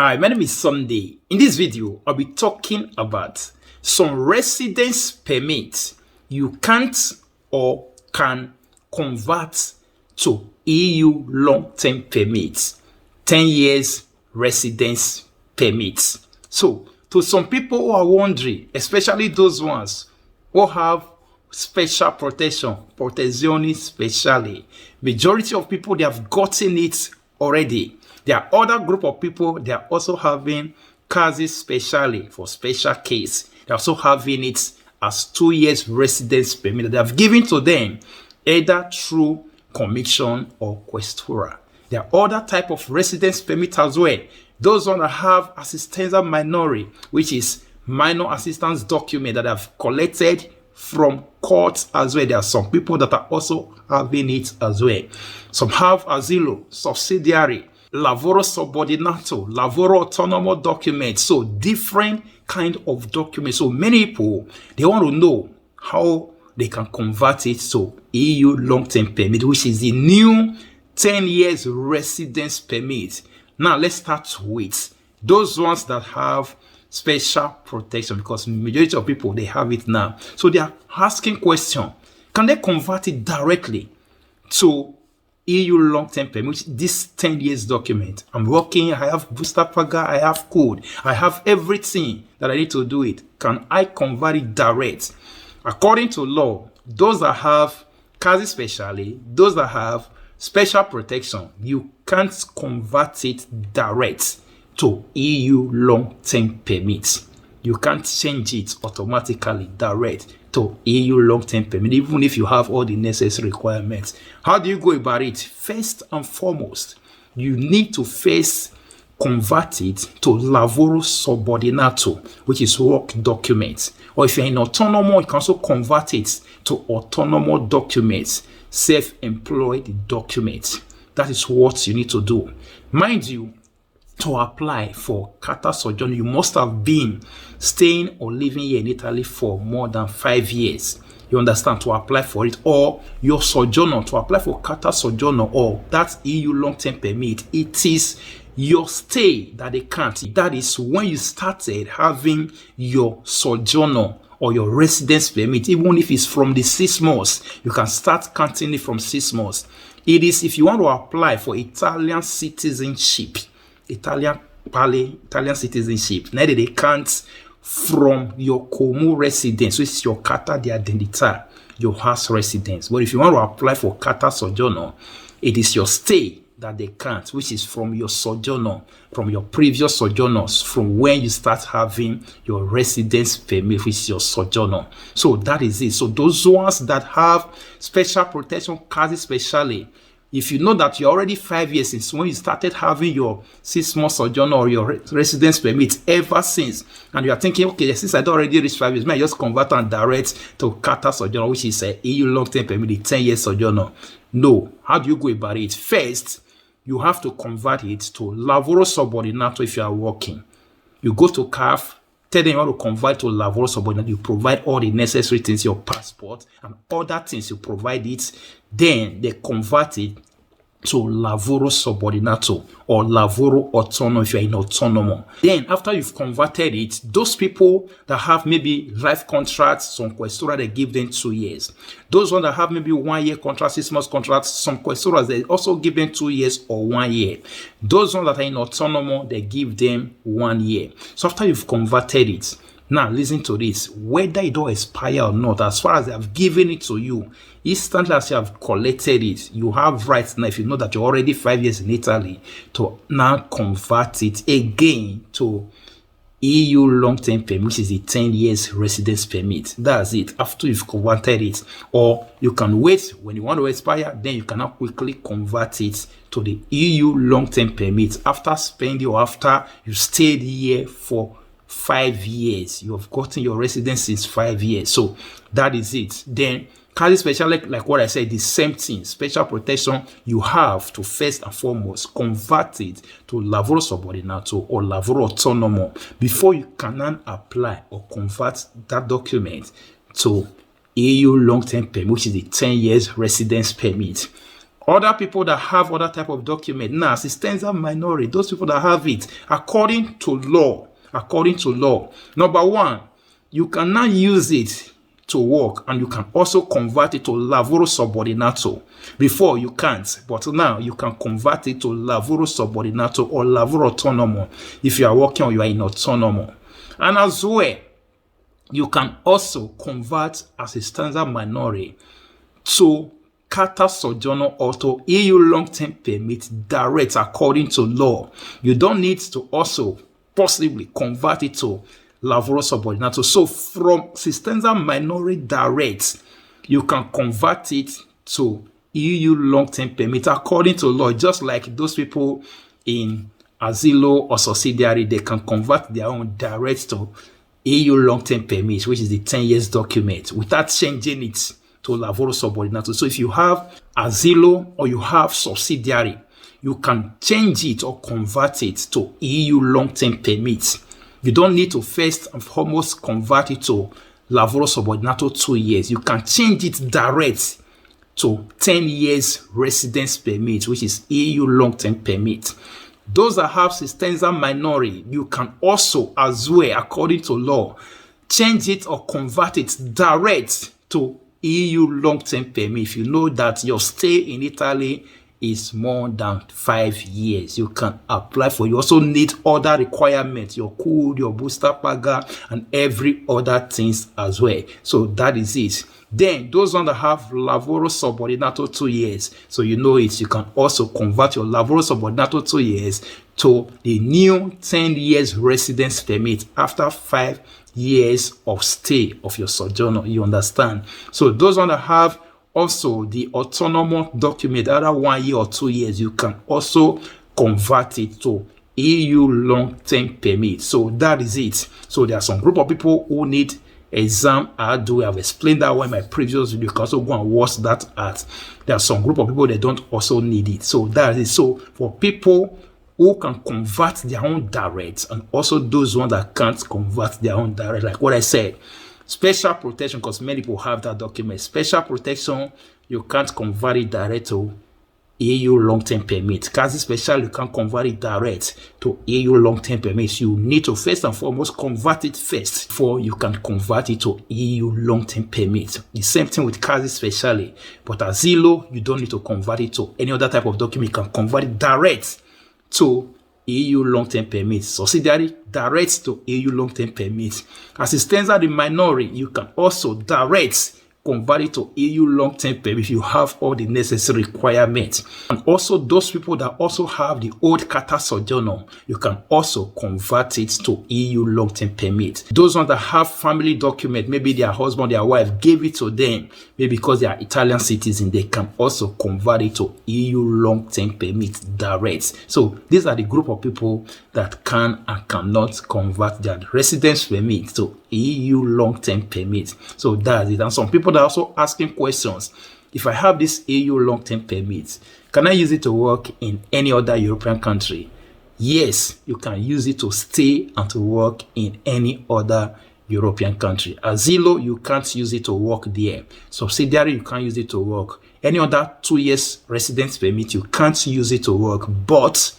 Hi, my name is Sunday. In this video, I'll be talking about some residence permits you can't or can convert to EU long-term permits, 10 years residence permits. So, to some people who are wondering, especially those ones who have special protection, protezione speciale, majority of people, they have gotten it already. There are other group of people, they are also having casi speciale for special case. They're also having it as 2 years residence permit that they have given to them either through commission or questura. There are other type of residence permit as well. Those ones that have assistenza minori, which is minor assistance document that have collected from courts as well. There are some people that are also having it as well. Some have asilo, subsidiary, lavoro subordinato, lavoro autonomo documents. So different kind of documents. So many people, they want to know how they can convert it to EU long-term permit, which is the new 10 years residence permit. Now let's start with those ones that have special protection, because majority of people, they have it now. So they are asking question, can they convert it directly to EU long-term permit, this 10 years document? I'm working, I have booster paga, I have code, I have everything that I need to do it. Can I convert it direct? According to law, those that have casi speciale, those that have special protection, you can't convert it direct to EU long-term permits. You can't change it automatically direct to EU long-term permit, even if you have all the necessary requirements. How do you go about it? First and foremost, you need to first convert it to lavoro subordinato, which is work documents. Or if you're in autonomo, you can also convert it to autonomo documents, self-employed documents. That is what you need to do. Mind you, to apply for carta soggiorno, you must have been staying or living here in Italy for more than 5 years. You understand? To apply for it, or your sojourner, to apply for carta soggiorno or that EU long-term permit, it is your stay that they count. That is when you started having your sojourner or your residence permit, even if it's from the 6 months, you can start counting it from 6 months. It is if you want to apply for Italian citizenship, Italian citizenship, now they count from your comune residence, which is your carta di identità, your house residence. But if you want to apply for carta soggiorno, it is your stay that they count, which is from your sojourner, from your previous sojourners, from when you start having your residence permit, which is your sojourner. So that is it. So those ones that have special protection, casi speciale, if you know that you're already 5 years since when you started having your 6 months sojourner or your residence permit ever since, and you are thinking, okay, since I already reached 5 years, may I just convert and direct to carta soggiorno, which is a EU long-term permit, the 10 years sojourner? No. How do you go about it? First, you have to convert it to lavoro subordinato if you are working. You go to CAF, tell them you want to convert to lavoro subordinato. You provide all the necessary things, your passport and other things, you provide it. Then they convert it to lavoro subordinato or lavoro autonomo if you're in autonomo. Then after you've converted it, those people that have maybe life contracts, some questura, they give them 2 years. Those ones that have maybe 1 year contract, 6 months contracts, some questuras, they also give them 2 years or 1 year. Those ones that are in autonomo, they give them 1 year. So after you've converted it, now listen to this, whether it don't expire or not, as far as they have given it to you, instantly as you have collected it, you have rights now, if you know that you're already 5 years in Italy, to now convert it again to EU long-term permit, which is the 10 years residence permit. That's it, after you've converted it. Or you can wait, when you want to expire, then you can now quickly convert it to the EU long-term permit after spending or after you stayed here for 5 years. You have gotten your residence since 5 years. So that is it. Then casi speciale, like what I said, the same thing. Special protection, you have to first and foremost convert it to lavoro subordinato or lavoro autonomo before you can apply or convert that document to EU long-term permit, which is the 10 years residence permit. Other people that have other type of document, now assistenza minori, those people that have it, according to law, number one, you cannot use it to work, and you can also convert it to lavoro subordinato. Before you can't, but now you can convert it to lavoro subordinato or lavoro autonomo if you are working or you are in autonomo. And as well, you can also convert assistenza minori to carta soggiorno or to EU long-term permit direct according to law. You don't need to also possibly convert it to lavoro subordinato. So from assistenza minori direct, you can convert it to EU long-term permit according to law, just like those people in asilo or subsidiary, they can convert their own direct to EU long-term permit, which is the 10 years document, without changing it to lavoro subordinato. So if you have asilo or you have subsidiary, you can change it or convert it to EU long-term permit. You don't need to first and foremost convert it to lavoro subordinato 2 years. You can change it direct to 10 years residence permit, which is EU long-term permit. Those that have assistenza minori, you can also, as well, according to law, change it or convert it direct to EU long-term permit. If you know that your stay in Italy is more than 5 years, you can apply for. You also need other requirements, your code, your booster paga, and every other things as well. So that is it. Then those ones that have lavoro subordinato 2 years, so you know it, you can also convert your lavoro subordinato 2 years to the new 10 years residence permit after 5 years of stay of your sojourner. You understand? So those ones that have also the autonomous document, either 1 year or 2 years, you can also convert it to EU long-term permit. So that is it. So there are some group of people who need exam. I have explained that one in my previous video. You can also go and watch that at. There are some group of people that don't also need it. So that is it. So for people who can convert their own direct, and also those ones that can't convert their own direct, like what I said, special protection, because many people have that document. Special protection, you can't convert it direct to EU long-term permit. Quasi special, you can convert it direct to EU long-term permit. You need to first and foremost convert it first before you can convert it to EU long-term permit. The same thing with quasi special, but asilo, you don't need to convert it to any other type of document. You can convert it direct to EU long-term permit. Subsidiary, direct to EU long-term permit. Assistenza minori, you can also direct convert it to EU long-term permit if you have all the necessary requirements. And also those people that also have the old carta soggiorno, you can also convert it to EU long-term permit. Those ones that have family document, maybe their husband, their wife gave it to them, maybe because they are Italian citizens, they can also convert it to EU long-term permit direct. So these are the group of people that can and cannot convert their residence permit to EU long-term permit. So that's it. And some people that are also asking questions, if I have this EU long-term permit, can I use it to work in any other European country? Yes, you can use it to stay and to work in any other European country. Asilo, you can't use it to work there. Subsidiary, you can't use it to work. Any other 2 years residence permit, you can't use it to work. But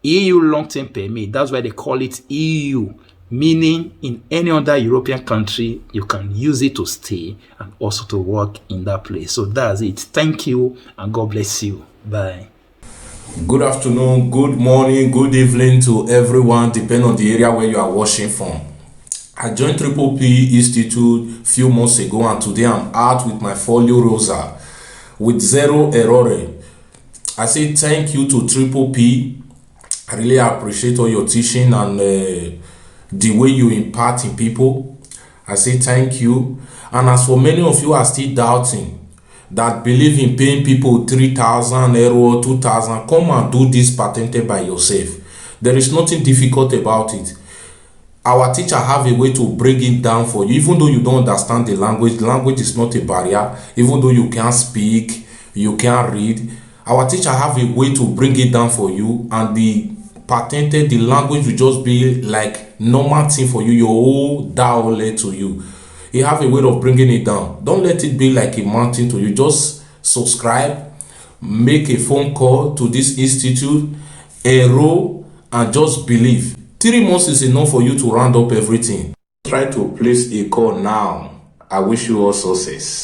EU long-term permit, that's why they call it EU, meaning in any other European country, you can use it to stay and also to work in that place. So that's it. Thank you and God bless you. Bye. Good afternoon, good morning, good evening to everyone, depending on the area where you are watching from. I joined Triple P Institute a few months ago, and today I'm out with my folio rosa with zero errore. I say thank you to Triple P. I really appreciate all your teaching and the way you impart in people. I say thank you. And as for many of you are still doubting, that believe in paying people 3,000 euro, 2,000, come and do this patented by yourself. There is nothing difficult about it. Our teacher have a way to break it down for you. Even though you don't understand the language is not a barrier. Even though you can't speak, you can't read, our teacher have a way to bring it down for you, and the patented, the language will just be like normal thing for you, your whole dialect to you. He have a way of bringing it down. Don't let it be like a mountain to you. Just subscribe. make a phone call to this institute, enroll, and just believe. 3 months is enough for you to round up everything. Try to place a call now. I wish you all success.